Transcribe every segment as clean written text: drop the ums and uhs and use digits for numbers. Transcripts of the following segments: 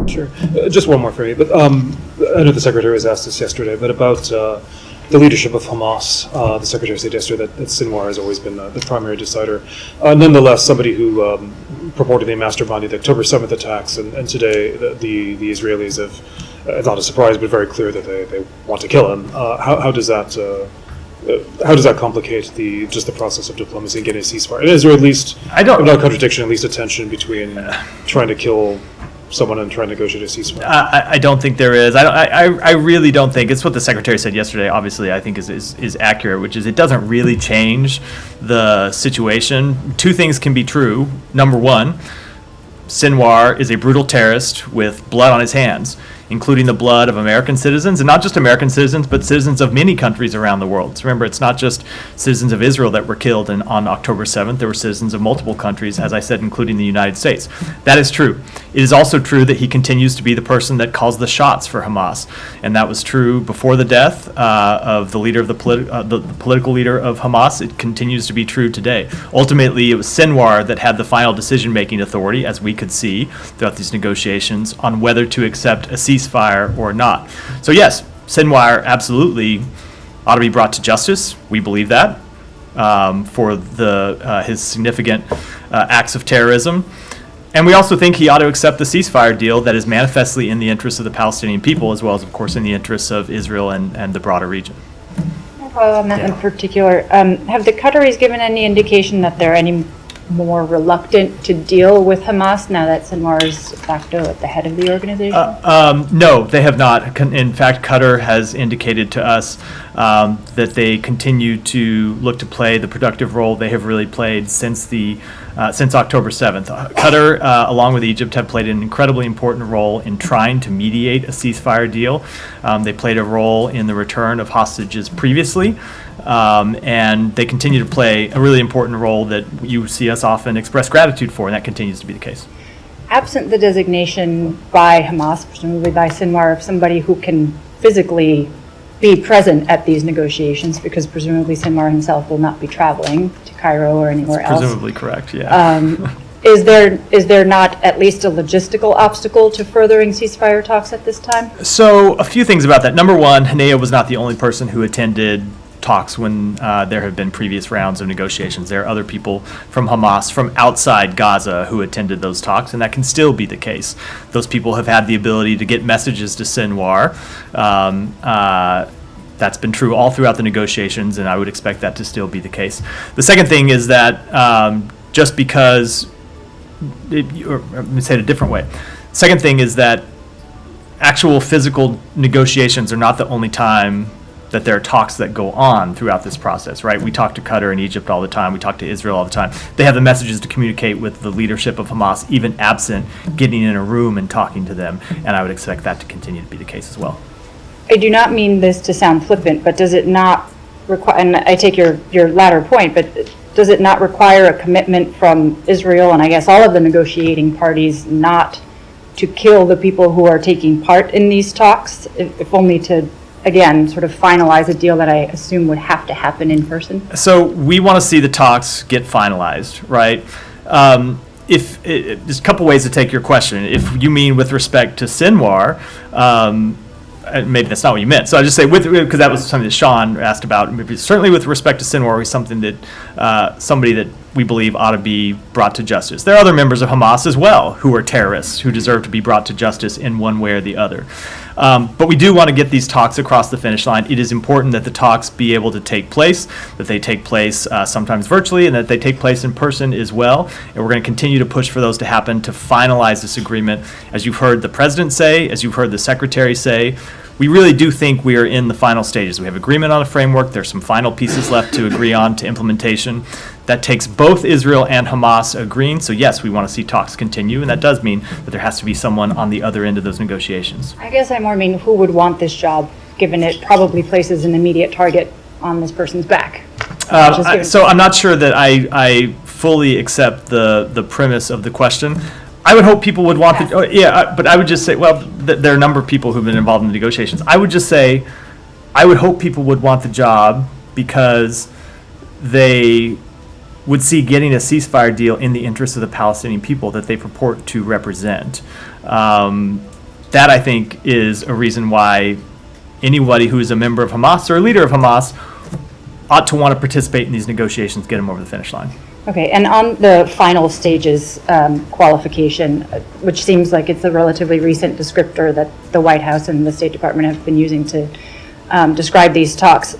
Sure. Just one more for me. But I know the Secretary was asked this yesterday, but about the leadership of Hamas. The Secretary said yesterday that Sinwar has always been the primary decider. Nonetheless, somebody who purportedly masterminded the October 7th attacks, and today the Israelis have, it's not a surprise, but very clear that they want to kill him. How does that complicate the process of diplomacy and getting a ceasefire? And is there at least, not a contradiction, at least a tension between trying to kill someone and trying to negotiate a ceasefire? I don't think there is. I really don't think. It's what the Secretary said yesterday, obviously, I think is accurate, which is it doesn't really change the situation. Two things can be true. Number one, Sinwar is a brutal terrorist with blood on his hands, including the blood of American citizens, and not just American citizens, but citizens of many countries around the world. So remember, it's not just citizens of Israel that were killed on October 7th. There were citizens of multiple countries, as I said, including the United States. That is true. It is also true that he continues to be the person that calls the shots for Hamas, and that was true before the death of the leader of the political leader of Hamas. It continues to be true today. Ultimately, it was Sinwar that had the final decision-making authority, as we could see throughout these negotiations, on whether to accept a ceasefire or not. So yes, Sinwar absolutely ought to be brought to justice. We believe that for his significant acts of terrorism. And we also think he ought to accept the ceasefire deal that is manifestly in the interests of the Palestinian people, as well as, of course, in the interests of Israel and the broader region. On that in particular, have the Qataris given any indication that they're any more reluctant to deal with Hamas now that Sinwar is de facto at the head of the organization? No, they have not. In fact, Qatar has indicated to us that they continue to look to play the productive role they have really played since October 7th. Qatar, along with Egypt, have played an incredibly important role in trying to mediate a ceasefire deal. They played a role in the return of hostages previously, and they continue to play a really important role that you see us often express gratitude for, and that continues to be the case. Absent the designation by Hamas, presumably by Sinwar, of somebody who can physically be present at these negotiations, because presumably Sinwar himself will not be traveling to Cairo or anywhere else. Presumably correct, yeah. Is there not at least a logistical obstacle to furthering ceasefire talks at this time? So a few things about that. Number one, Hanea was not the only person who attended talks when there have been previous rounds of negotiations. There are other people from Hamas, from outside Gaza, who attended those talks, and that can still be the case. Those people have had the ability to get messages to Sinwar. That's been true all throughout the negotiations, and I would expect that to still be the case. The second thing is that just because, or let me say it a different way. Second thing is that actual physical negotiations are not the only time that there are talks that go on throughout this process, right? We talk to Qatar and Egypt all the time. We talk to Israel all the time. They have the messages to communicate with the leadership of Hamas, even absent getting in a room and talking to them, and I would expect that to continue to be the case as well. I do not mean this to sound flippant, but does it not require, and I take your latter point, but does it not require a commitment from Israel and I guess all of the negotiating parties not to kill the people who are taking part in these talks, if only to, again, sort of finalize a deal that I assume would have to happen in person? So we want to see the talks get finalized, right? There's a couple ways to take your question. If you mean with respect to Sinwar, maybe that's not what you meant. So I just say, because that was something that Sean asked about. Certainly with respect to Sinwar, is something that somebody that we believe ought to be brought to justice. There are other members of Hamas as well who are terrorists who deserve to be brought to justice in one way or the other. But we do want to get these talks across the finish line. It is important that the talks be able to take place, that they take place sometimes virtually, and that they take place in person as well. And we're going to continue to push for those to happen to finalize this agreement. As you've heard the President say, as you've heard the Secretary say, we really do think we are in the final stages. We have agreement on a framework. There's some final pieces left to agree on to implementation. That takes both Israel and Hamas agreeing. So yes, we want to see talks continue, and that does mean that there has to be someone on the other end of those negotiations. I guess I more mean who would want this job, given it probably places an immediate target on this person's back. So I'm not sure that I fully accept the premise of the question. I would hope people would want but I would just say, well, there are a number of people who've been involved in the negotiations. I would just say, I would hope people would want the job because they would see getting a ceasefire deal in the interest of the Palestinian people that they purport to represent. that, I think, is a reason why anybody who is a member of Hamas or a leader of Hamas ought to want to participate in these negotiations, get them over the finish line. Okay, and on the final stages qualification, which seems like it's a relatively recent descriptor that the White House and the State Department have been using to describe these talks,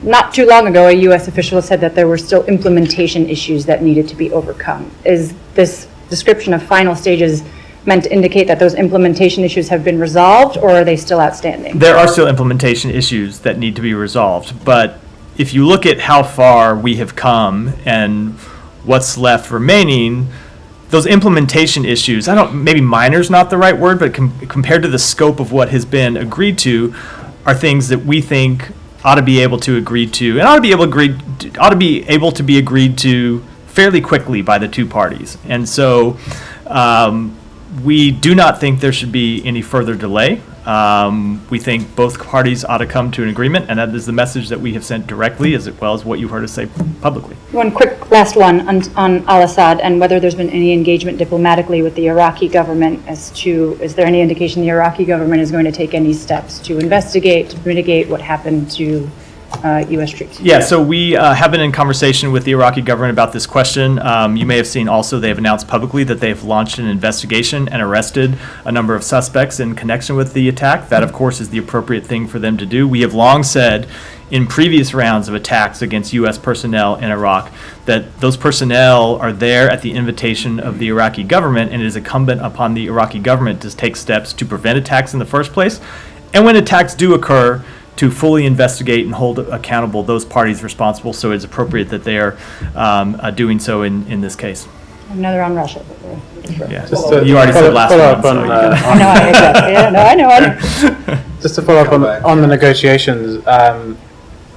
not too long ago, a U.S. official said that there were still implementation issues that needed to be overcome. Is this description of final stages meant to indicate that those implementation issues have been resolved, or are they still outstanding? There are still implementation issues that need to be resolved, but if you look at how far we have come and what's left remaining, those implementation issues, maybe minor is not the right word, but compared to the scope of what has been agreed to, are things that we think ought to be able to agree to, and ought to be able to be agreed to fairly quickly by the two parties. And so we do not think there should be any further delay. We think both parties ought to come to an agreement, and that is the message that we have sent directly, as well as what you've heard us say publicly. One quick last one on al-Assad and whether there's been any engagement diplomatically with the Iraqi government as to, is there any indication the Iraqi government is going to take any steps to investigate, to mitigate what happened to U.S. troops? Yeah, so we have been in conversation with the Iraqi government about this question. You may have seen also they have announced publicly that they've launched an investigation and arrested a number of suspects in connection with the attack. That, of course, is the appropriate thing for them to do. We have long said in previous rounds of attacks against U.S. personnel in Iraq that those personnel are there at the invitation of the Iraqi government, and it is incumbent upon the Iraqi government to take steps to prevent attacks in the first place. And when attacks do occur, to fully investigate and hold accountable those parties responsible. So it's appropriate that they are doing so in this case. Another on Russia. Yeah. You already said last one. So I know. Just to follow up on the negotiations,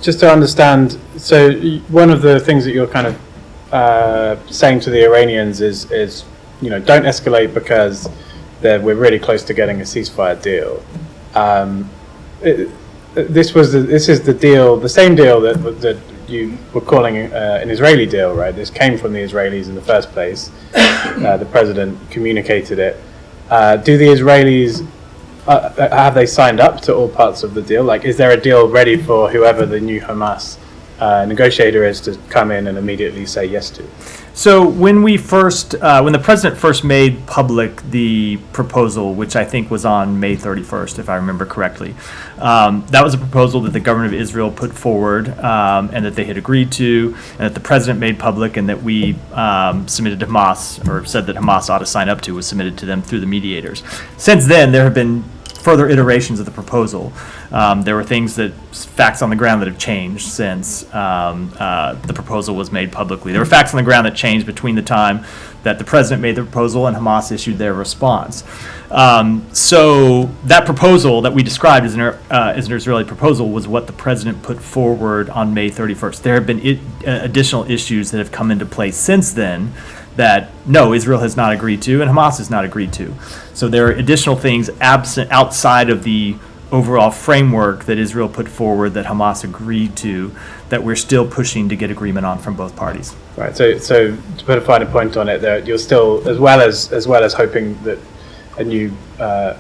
just to understand, so one of the things that you're kind of saying to the Iranians is don't escalate because we're really close to getting a ceasefire deal. This is the deal, the same deal that you were calling an Israeli deal, right? This came from the Israelis in the first place. The president communicated it. Do the Israelis have they signed up to all parts of the deal? Like, is there a deal ready for whoever the new Hamas negotiator is to come in and immediately say yes to? So when the president first made public the proposal, which I think was on May 31st, if I remember correctly, that was a proposal that the government of Israel put forward and that they had agreed to, and that the president made public, and that we submitted to Hamas, or said that Hamas ought to sign up to, was submitted to them through the mediators. Since then, there have been further iterations of the proposal. There were facts on the ground that have changed since the proposal was made publicly. There were facts on the ground that changed between the time that the president made the proposal and Hamas issued their response. So that proposal that we described as an Israeli proposal was what the president put forward on May 31st. There have been additional issues that have come into play since then that no, Israel has not agreed to and Hamas has not agreed to. So there are additional things absent outside of the overall framework that Israel put forward that Hamas agreed to that we're still pushing to get agreement on from both parties. Right. So to put a finer point on it, there you're still, as well as hoping that a new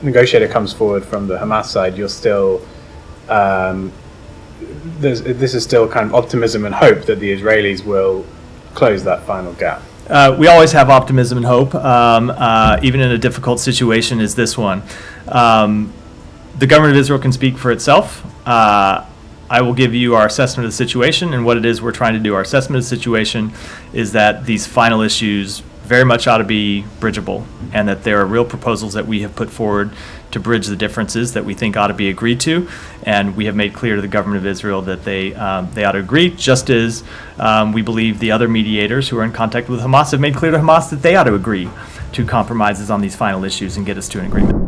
negotiator comes forward from the Hamas side, you're still this is still kind of optimism and hope that the Israelis will close that final gap. We always have optimism and hope, even in a difficult situation as this one. The government of Israel can speak for itself. I will give you our assessment of the situation and what it is we're trying to do. Our assessment of the situation is that these final issues very much ought to be bridgeable, and that there are real proposals that we have put forward to bridge the differences that we think ought to be agreed to, and we have made clear to the government of Israel that they ought to agree, just as we believe the other mediators who are in contact with Hamas have made clear to Hamas that they ought to agree to compromises on these final issues and get us to an agreement.